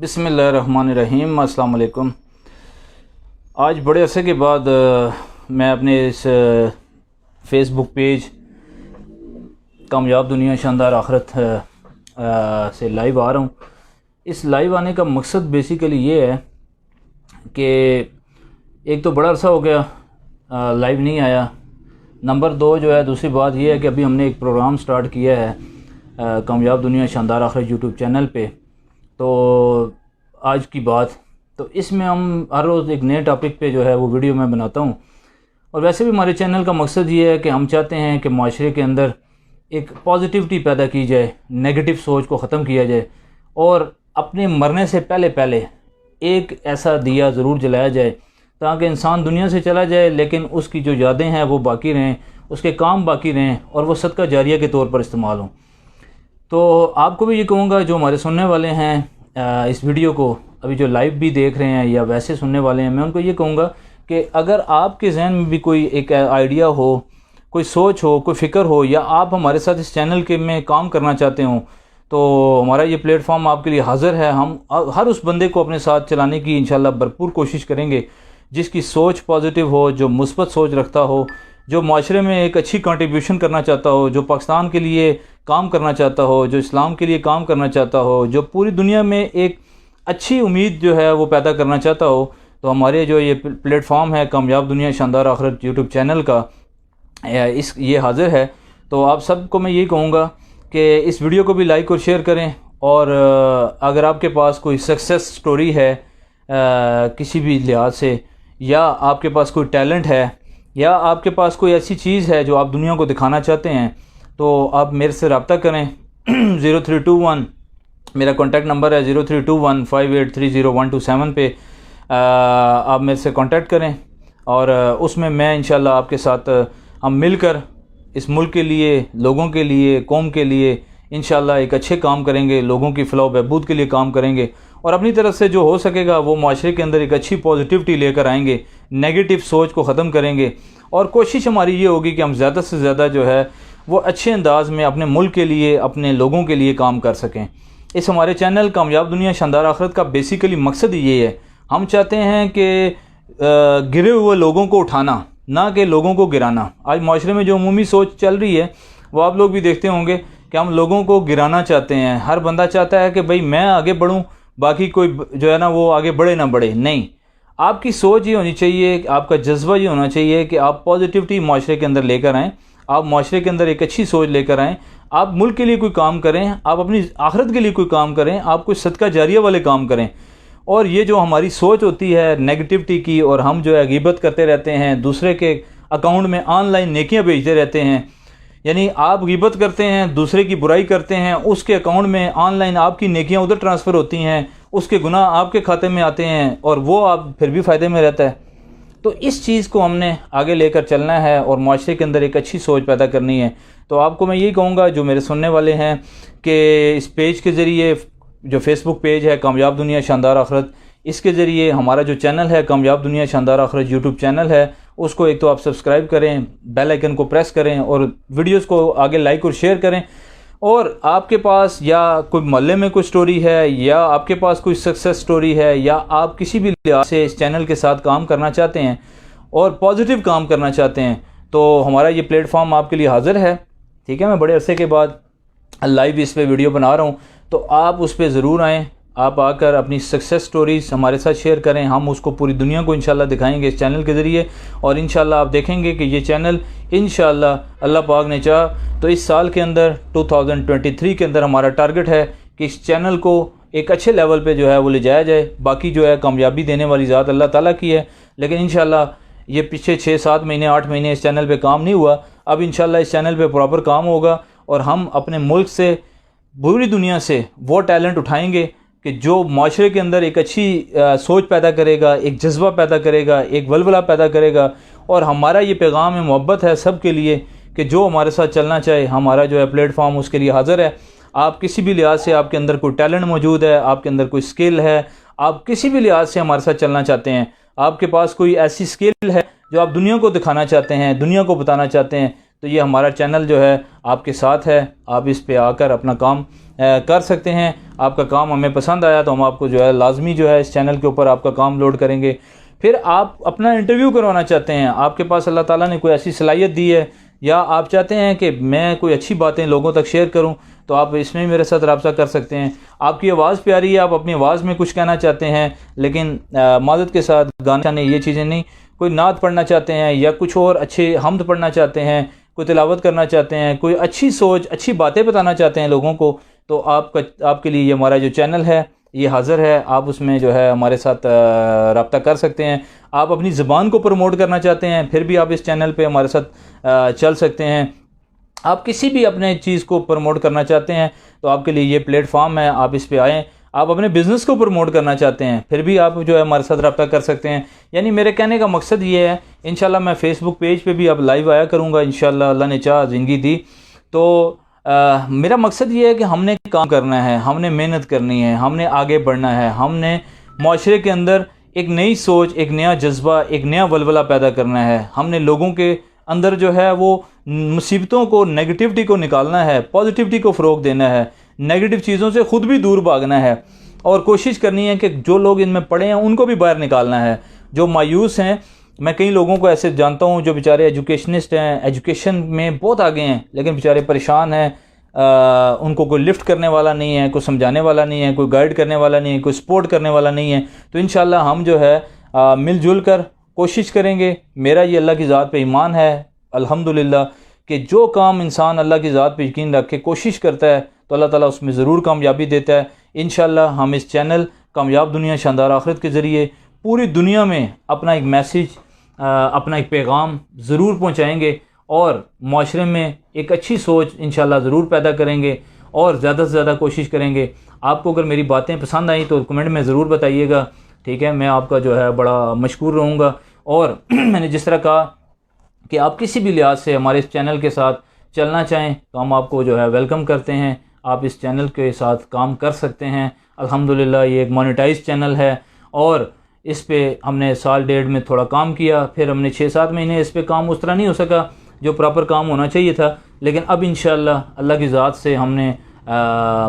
बिस्मिल्लाहिर्रहमानिर्रहीम। अस्सलाम वालेकुम। आज बड़े अरसे के बाद मैं अपने इस फ़ेसबुक पेज कामयाब दुनिया शानदार आखिरत से लाइव आ रहा हूँ। इस लाइव आने का मकसद बेसिकली ये है कि एक तो बड़ा अरसा हो गया लाइव नहीं आया, नंबर 2 जो है दूसरी बात ये है कि अभी हमने एक प्रोग्राम स्टार्ट किया है कामयाब दुनिया शानदार आखिरत यूट्यूब चैनल पे। तो आज की बात तो इसमें हम हर रोज़ एक नए टॉपिक पे जो है वो वीडियो मैं बनाता हूँ। और वैसे भी हमारे चैनल का मकसद ये है कि हम चाहते हैं कि माशरे के अंदर एक पॉजिटिविटी पैदा की जाए, नेगेटिव सोच को ख़त्म किया जाए और अपने मरने से पहले पहले एक ऐसा दिया ज़रूर जलाया जाए ताकि इंसान दुनिया से चला जाए लेकिन उसकी जो यादें हैं वो बाकी रहें, उसके काम बाकी रहें और वो सदका जारिया के तौर पर इस्तेमाल हों। तो आपको भी ये कहूँगा जो हमारे सुनने वाले हैं इस वीडियो को अभी जो लाइव भी देख रहे हैं या वैसे सुनने वाले हैं, मैं उनको ये कहूँगा कि अगर आपके जहन में भी कोई एक आइडिया हो, कोई सोच हो, कोई फ़िक्र हो या आप हमारे साथ इस चैनल के में काम करना चाहते हो तो हमारा ये प्लेटफॉर्म आपके लिए हाज़िर है। हम हर उस बंदे को अपने साथ चलाने की इंशाल्लाह भरपूर कोशिश करेंगे जिसकी सोच पॉजिटिव हो, जो मुस्बत सोच रखता हो, जो माशरे में एक अच्छी कंट्रीब्यूशन करना चाहता हो, जो पाकिस्तान के लिए काम करना चाहता हो, जो इस्लाम के लिए काम करना चाहता हो, जो पूरी दुनिया में एक अच्छी उम्मीद जो है वो पैदा करना चाहता हो। तो हमारे जो ये प्लेटफॉर्म है कामयाब दुनिया शानदार आखिरत यूट्यूब चैनल का ये हाज़िर है। तो आप सबको मैं ये कहूँगा कि इस वीडियो को भी लाइक और शेयर करें और अगर आपके पास कोई सक्सेस स्टोरी है किसी भी लिहाज से, या आपके पास कोई टैलेंट है या आपके पास कोई ऐसी चीज़ है जो आप दुनिया को दिखाना चाहते हैं तो आप मेरे से रब्ता करें। 0321 मेरा कॉन्टैक्ट नंबर है, 032158301227 पे आप मेरे से कांटेक्ट करें और उसमें मैं इंशाल्लाह आपके साथ हम मिलकर इस मुल्क के लिए, लोगों के लिए, कौम के लिए इंशाल्लाह एक अच्छे काम करेंगे, लोगों की फ़लाह बहबूद के लिए काम करेंगे और अपनी तरफ से जो हो सकेगा वो माशरे के अंदर एक अच्छी पॉजिटिविटी लेकर आएंगे, नेगेटिव सोच को ख़त्म करेंगे। और कोशिश हमारी ये होगी कि हम ज़्यादा से ज़्यादा जो है वो अच्छे अंदाज़ में अपने मुल्क के लिए, अपने लोगों के लिए काम कर सकें। इस हमारे चैनल कामयाब दुनिया शानदार आखिरत का बेसिकली मकसद ये है, हम चाहते हैं कि गिरे हुए लोगों को उठाना, ना कि लोगों को गिराना। आज माशरे में जो अमूमी सोच चल रही है वो आप लोग भी देखते होंगे कि हम लोगों को गिराना चाहते हैं। हर बंदा चाहता है कि भाई मैं आगे बढ़ूं, बाकी कोई जो है ना वो आगे बढ़े ना बढ़े। नहीं, आपकी सोच ये होनी चाहिए, आपका जज्बा ये होना चाहिए कि आप पॉजिटिविटी माशरे के अंदर लेकर आएँ, आप माशरे के अंदर एक अच्छी सोच लेकर आएँ, आप मुल्क के लिए कोई काम करें, आप अपनी आखिरत के लिए कोई काम करें, आप कोई सदका जारिया वाले काम करें। और ये जो हमारी सोच होती है नेगेटिविटी की और हम जो है गिबत करते रहते हैं, दूसरे के अकाउंट में ऑनलाइन नेकियां भेजते रहते हैं, यानी आप गिबत करते हैं, दूसरे की बुराई करते हैं, उसके अकाउंट में ऑनलाइन आपकी नेकियां उधर ट्रांसफ़र होती हैं, उसके गुनाह आपके खाते में आते हैं और वो आप फिर भी फ़ायदे में रहता है। तो इस चीज़ को हमने आगे लेकर चलना है और माशरे के अंदर एक अच्छी सोच पैदा करनी है। तो आपको मैं यही कहूँगा जो मेरे सुनने वाले हैं कि इस पेज के ज़रिए, जो फेसबुक पेज है कामयाब दुनिया शानदार आखिरत, इसके ज़रिए हमारा जो चैनल है कामयाब दुनिया शानदार आखिरत यूट्यूब चैनल है, उसको एक तो आप सब्सक्राइब करें, बेल आइकन को प्रेस करें और वीडियोस को आगे लाइक और शेयर करें। और आपके पास या कोई मोहल्ले में कोई स्टोरी है या आपके पास कोई सक्सेस स्टोरी है या आप किसी भी लिहाज से इस चैनल के साथ काम करना चाहते हैं और पॉजिटिव काम करना चाहते हैं तो हमारा ये प्लेटफॉर्म आपके लिए हाज़िर है। ठीक है, मैं बड़े अरसे के बाद लाइव इस पे वीडियो बना रहा हूँ तो आप उस पर ज़रूर आएँ, आप आकर अपनी सक्सेस स्टोरीज़ हमारे साथ शेयर करें। हम उसको पूरी दुनिया को इंशाल्लाह दिखाएंगे इस चैनल के ज़रिए और इंशाल्लाह आप देखेंगे कि ये चैनल इंशाल्लाह अल्लाह पाक ने चाहा तो इस साल के अंदर 2023 के अंदर हमारा टारगेट है कि इस चैनल को एक अच्छे लेवल पे जो है वो ले जाया जाए। बाकी जो है कामयाबी देने वाली ज़ात अल्लाह ताला की है, लेकिन इंशाल्लाह ये पीछे 6-7 महीने 8 महीने इस चैनल पे काम नहीं हुआ, अब इंशाल्लाह इस चैनल पे प्रॉपर काम होगा और हम अपने मुल्क से, पूरी दुनिया से वो टैलेंट उठाएंगे कि जो माशरे के अंदर एक अच्छी सोच पैदा करेगा, एक जज्बा पैदा करेगा, एक वलवला पैदा करेगा। और हमारा ये पैगाम है, मोहब्बत है सब के लिए कि जो हमारे साथ चलना चाहे, हमारा जो है प्लेटफॉर्म उसके लिए हाज़िर है। आप किसी भी लिहाज से, आपके अंदर कोई टैलेंट मौजूद है, आपके अंदर कोई स्किल है, आप किसी भी लिहाज से हमारे साथ चलना चाहते हैं, आपके पास कोई ऐसी स्किल है जो आप दुनिया को दिखाना चाहते हैं, दुनिया को बताना चाहते हैं, तो ये हमारा चैनल जो है आपके साथ है, आप इस पे आकर अपना काम कर सकते हैं। आपका काम हमें पसंद आया तो हम आपको जो है लाजमी जो है इस चैनल के ऊपर आपका काम लोड करेंगे। फिर आप अपना इंटरव्यू करवाना चाहते हैं, आपके पास अल्लाह ताला ने कोई ऐसी सलाहियत दी है, या आप चाहते हैं कि मैं कोई अच्छी बातें लोगों तक शेयर करूं, तो आप इसमें मेरे साथ रब्ता कर सकते हैं। आपकी आवाज़ प्यारी है, आप अपनी आवाज़ में कुछ कहना चाहते हैं, लेकिन मादत के साथ गाने ये चीज़ें नहीं, कोई नात पढ़ना चाहते हैं या कुछ और अच्छे हमद पढ़ना चाहते हैं, कोई तिलावत करना चाहते हैं, कोई अच्छी सोच अच्छी बातें बताना चाहते हैं लोगों को, तो आपके लिए ये हमारा जो चैनल है ये हाज़िर है। आप उसमें जो है हमारे साथ रब्ता कर सकते हैं। आप अपनी ज़बान को प्रमोट करना चाहते हैं, फिर भी आप इस चैनल पे हमारे साथ चल सकते हैं। आप किसी भी अपने चीज़ को प्रमोट करना चाहते हैं तो आपके लिए ये प्लेटफॉर्म है, आप इस पे आएँ। आप अपने बिज़नेस को प्रमोट करना चाहते हैं, फिर भी आप जो है हमारे साथ रब्ता कर सकते हैं। यानी मेरे कहने का मकसद ये है, इंशाल्लाह मैं फ़ेसबुक पेज पे भी अब लाइव आया करूँगा इंशाल्लाह, अल्लाह ने चाहा ज़िंदगी दी तो। मेरा मकसद ये है कि हमने काम करना है, हमने मेहनत करनी है, हमने आगे बढ़ना है, हमने माशरे के अंदर एक नई सोच, एक नया जज्बा, एक नया वलवला पैदा करना है। हमने लोगों के अंदर जो है वो मुसीबतों को, नेगेटिविटी को निकालना है, पॉजिटिविटी को फ़रोग देना है, नेगेटिव चीज़ों से ख़ुद भी दूर भागना है और कोशिश करनी है कि जो लोग इनमें पड़े हैं उनको भी बाहर निकालना है। जो मायूस हैं, मैं कई लोगों को ऐसे जानता हूँ जो बेचारे एजुकेशनिस्ट हैं, एजुकेशन में बहुत आगे हैं, लेकिन बेचारे परेशान हैं, उनको कोई लिफ्ट करने वाला नहीं है, कोई समझाने वाला नहीं है, कोई गाइड करने वाला नहीं है, कोई सपोर्ट करने वाला नहीं है। तो इंशाल्लाह हम जो है मिलजुल कर कोशिश करेंगे। मेरा ये अल्लाह की ज़ात पे ईमान है अल्हम्दुलिल्लाह कि जो काम इंसान अल्लाह की ज़ात पे यकीन रख के कोशिश करता है तो अल्लाह ताला उसमें ज़रूर कामयाबी देता है। इंशाल्लाह हम इस चैनल कामयाब दुनिया शानदार आखिरत के ज़रिए पूरी दुनिया में अपना एक मैसेज, अपना एक पैगाम ज़रूर पहुँचाएँगे और माशरे में एक अच्छी सोच इंशाल्लाह ज़रूर पैदा करेंगे और ज़्यादा से ज़्यादा कोशिश करेंगे। आपको अगर मेरी बातें पसंद आई तो कमेंट में ज़रूर बताइएगा, ठीक है। मैं आपका जो है बड़ा मशकूर रहूँगा। और मैंने जिस तरह कहा कि आप किसी भी लिहाज से हमारे इस चैनल के साथ चलना चाहें तो हम आपको जो है वेलकम करते हैं। आप इस चैनल के साथ काम कर सकते हैं। अल्हम्दुलिल्लाह ये एक मोनेटाइज चैनल है और इस पे हमने साल डेढ़ में थोड़ा काम किया, फिर हमने 6-7 महीने इस पे काम उस तरह नहीं हो सका जो प्रॉपर काम होना चाहिए था, लेकिन अब इंशाल्लाह अल्लाह की ज़ात से हमने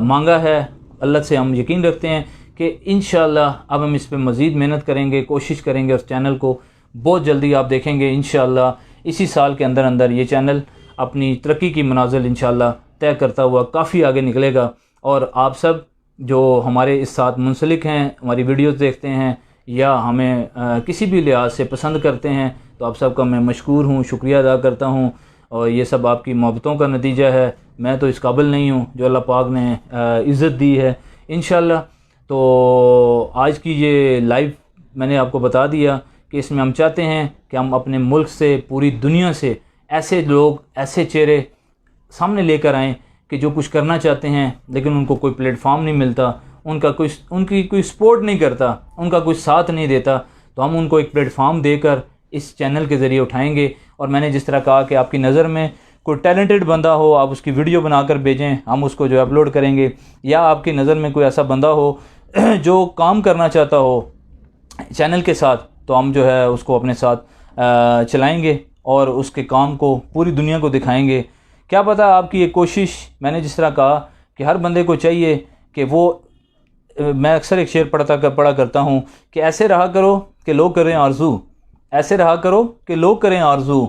मांगा है, अल्लाह से हम यकीन रखते हैं कि इंशाल्लाह अब हम इस पे मज़ीद मेहनत करेंगे, कोशिश करेंगे। उस चैनल को बहुत जल्दी आप देखेंगे इंशाल्लाह इसी साल के अंदर अंदर ये चैनल अपनी तरक्की की मनाजिल इंशाल्लाह तय करता हुआ काफ़ी आगे निकलेगा। और आप सब जो हमारे इस साथ मुंसलिक हैं, हमारी वीडियोस देखते हैं या हमें किसी भी लिहाज से पसंद करते हैं, तो आप सबका मैं मशकूर हूँ, शुक्रिया अदा करता हूँ। और ये सब आपकी मोहब्बतों का नतीजा है। मैं तो इस काबिल नहीं हूँ जो अल्लाह पाक ने इज़्ज़त दी है इंशाल्लाह। तो आज की ये लाइव मैंने आपको बता दिया कि इसमें हम चाहते हैं कि हम अपने मुल्क से, पूरी दुनिया से ऐसे लोग, ऐसे चेहरे सामने लेकर आएँ कि जो कुछ करना चाहते हैं लेकिन उनको कोई प्लेटफॉर्म नहीं मिलता, उनकी कोई सपोर्ट नहीं करता, उनका कोई साथ नहीं देता। तो हम उनको एक प्लेटफॉर्म देकर इस चैनल के ज़रिए उठाएंगे। और मैंने जिस तरह कहा कि आपकी नज़र में कोई टैलेंटेड बंदा हो, आप उसकी वीडियो बनाकर भेजें, हम उसको जो अपलोड करेंगे। या आपकी नज़र में कोई ऐसा बंदा हो जो काम करना चाहता हो चैनल के साथ, तो हम जो है उसको अपने साथ चलाएंगे और उसके काम को पूरी दुनिया को दिखाएंगे। क्या पता आपकी ये कोशिश, मैंने जिस तरह कहा कि हर बंदे को चाहिए कि वो, मैं अक्सर एक शेर पढ़ा करता हूँ कि ऐसे रहा करो कि लोग करें आरज़ू, ऐसे रहा करो कि लोग करें आरज़ू,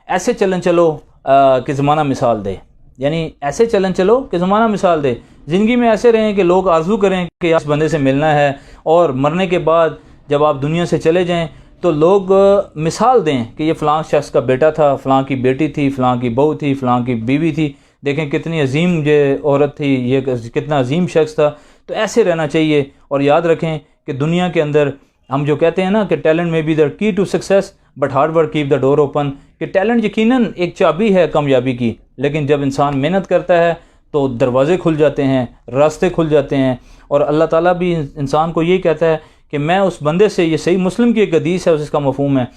ऐसे चलन चलो कि ज़माना मिसाल दे। यानी ऐसे चलन चलो कि ज़माना मिसाल दे। ज़िंदगी में ऐसे रहें कि लोग आरज़ू करें कि इस बंदे से मिलना है, और मरने के बाद जब आप दुनिया से चले जाएं तो लोग मिसाल दें कि ये फ़लाँ शख्स का बेटा था, फ़लाँ की बेटी थी, फ़लाँ की बहू थी, फ़लाँ की बीवी थी, देखें कितनी अजीम ये औरत थी, ये कितना अजीम शख्स था। तो ऐसे रहना चाहिए। और याद रखें कि दुनिया के अंदर हम जो कहते हैं ना कि talent may be the key to success but hard work keep the door open, कि टैलेंट यकीनन एक चाबी है कामयाबी की, लेकिन जब इंसान मेहनत करता है तो दरवाज़े खुल जाते हैं, रास्ते खुल जाते हैं। और अल्लाह ताला भी इंसान को यही कहता है कि मैं उस बंदे से, ये सही मुस्लिम की एक हदीस है, उसका मफ़हूम है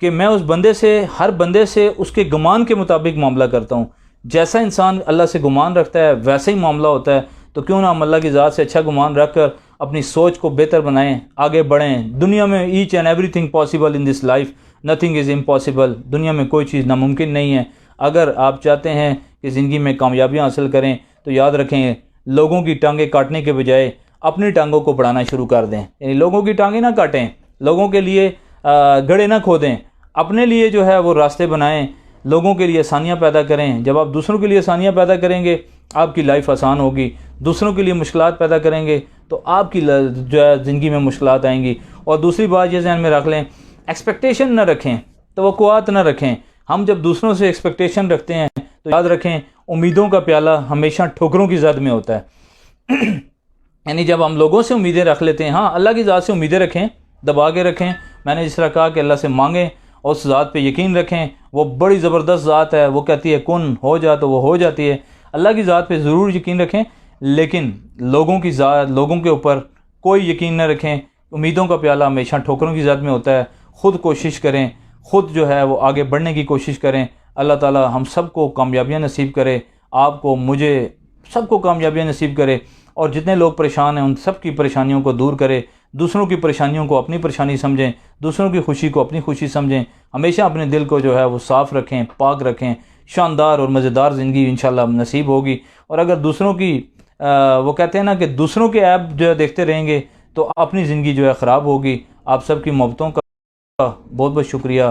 कि मैं उस बंदे से, हर बंदे से उसके गुमान के मुताबिक मामला करता हूँ। जैसा इंसान अल्लाह से गुमान रखता है वैसा ही मामला होता है। तो क्यों ना हम अल्लाह की ज़ात से अच्छा गुमान रख कर अपनी सोच को बेहतर बनाएं, आगे बढ़ें। दुनिया में each and everything possible in this life, nothing is impossible. दुनिया में कोई चीज़ नामुमकिन नहीं है। अगर आप चाहते हैं कि ज़िंदगी में कामयाबियाँ हासिल करें तो याद रखें, लोगों की टांगें काटने के बजाय अपनी टांगों को बढ़ाना शुरू कर दें। यानी लोगों की टांगें ना काटें, लोगों के लिए गड्ढे ना खोदें, अपने लिए जो है वो रास्ते बनाएं, लोगों के लिए आसानियाँ पैदा करें। जब आप दूसरों के लिए आसानियाँ पैदा करेंगे आपकी लाइफ आसान होगी, दूसरों के लिए मुश्किलात पैदा करेंगे तो आपकी जो है ज़िंदगी में मुश्किलात आएंगी। और दूसरी बात ये ज़हन में रख लें, एक्सपेक्टेशन ना रखें, तवक्कुआत ना रखें। हम जब दूसरों से एक्सपेक्टेशन रखते हैं तो याद रखें, उम्मीदों का प्याला हमेशा ठोकरों की ज़द में होता है। यानी जब हम लोगों से उम्मीदें रख लेते हैं, हाँ अल्लाह की ज़ात से उम्मीदें रखें, दबा के रखें। मैंने जिस तरह कहा कि अल्लाह से मांगें और उस ज़ात पे यकीन रखें, वो बड़ी ज़बरदस्त ज़ात है, वो कहती है कुन हो जा तो वो हो जाती है। अल्लाह की ज़ात पे ज़रूर यकीन रखें, लेकिन लोगों की ज़ात, लोगों के ऊपर कोई यकीन न रखें। उम्मीदों का प्याला हमेशा ठोकरों की ज़द में होता है। ख़ुद कोशिश करें, ख़ुद जो है वो आगे बढ़ने की कोशिश करें। अल्लाह ताला हम सबको कामयाबियाँ नसीब करे, आपको, मुझे, सबको कामयाबियाँ नसीब करे। और जितने लोग परेशान हैं उन सब की परेशानियों को दूर करे। दूसरों की परेशानियों को अपनी परेशानी समझें, दूसरों की खुशी को अपनी खुशी समझें। हमेशा अपने दिल को जो है वो साफ़ रखें, पाक रखें। शानदार और मज़ेदार ज़िंदगी इंशाल्लाह नसीब होगी। और अगर दूसरों की वो कहते हैं ना कि दूसरों के ऐप जो है देखते रहेंगे तो अपनी ज़िंदगी जो है ख़राब होगी। आप सबकी मोहब्बतों का बहुत बहुत शुक्रिया।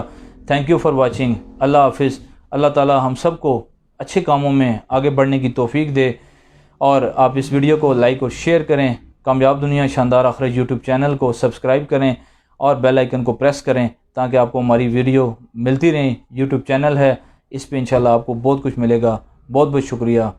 Thank you for watching. अल्लाह हाफिज़। अल्लाह ताला हम सब को अच्छे कामों में आगे बढ़ने की तौफीक दे। और आप इस वीडियो को लाइक और शेयर करें। कामयाब दुनिया शानदार आखिरत यूट्यूब चैनल को सब्सक्राइब करें और बेल आइकन को प्रेस करें ताकि आपको हमारी वीडियो मिलती रहें। यूट्यूब चैनल है, इस पे इंशाल्लाह आपको बहुत कुछ मिलेगा। बहुत बहुत शुक्रिया।